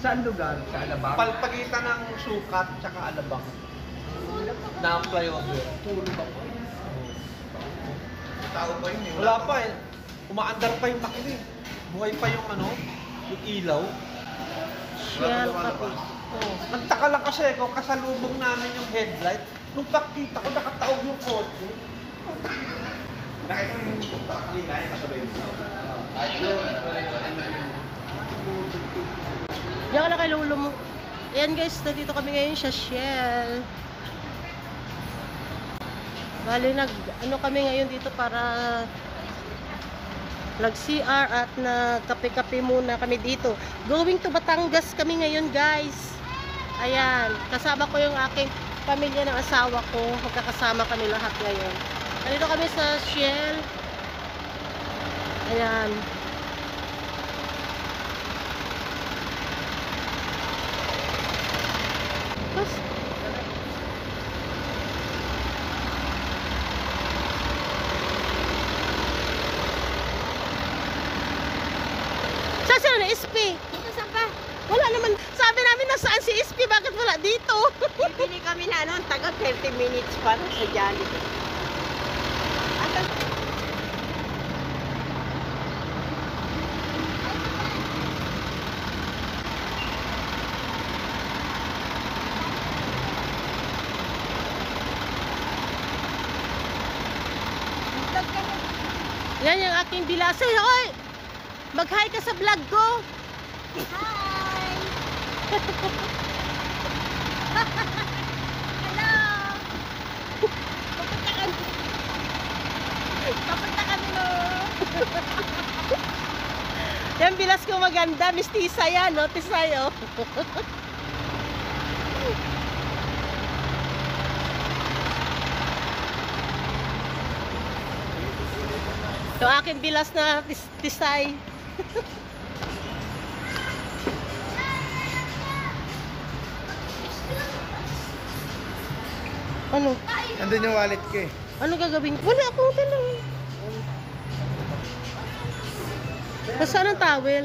Saan lugar? Sa Alabang? Palpagitan ng Sukat tsaka Alabang. Na flyover. Puro ba po? Tao pa yun eh. Wala pa eh. Umaandar pa yung takbo eh. Buhay pa yung ano, yung ilaw. Shell Cafe. Oh, nagtaka lang kasi kung kasalubong namin yung headlight. Nung pagkita ko, nakataog yung kotse. Nakita mo yung kanina, yung kasabay mo. Ayun. Diyan ka na kay Lolo mo. Ayan guys, nandito kami ngayon sa Shell. Bali, ano kami ngayon dito para nag-CR at nagkape-kape muna kami dito. Going to Batangas kami ngayon guys. Ayan, kasama ko yung aking pamilya ng asawa ko. Magkakasama kami lahat ngayon. Nandito kami sa Shell. Ayan. Tapos, saan sila na SP? Saan ba? Wala naman. Sabi namin nasaan si SP, bakit wala dito? Bibili kami na ano, taga 30 minutes pa sa Jollibee. Yan yung aking bilasay. Hoy! Mag-hi ka sa vlog ko. Hi! Hello! Papunta kami no! Yan bilas ko maganda. Mistisa yan, no? Tisayo. Yung aking bilas na tisay. Ano? Nandun yung wallet ko eh. Ano gagawin? Wala akong dala. Nasaan ang towel?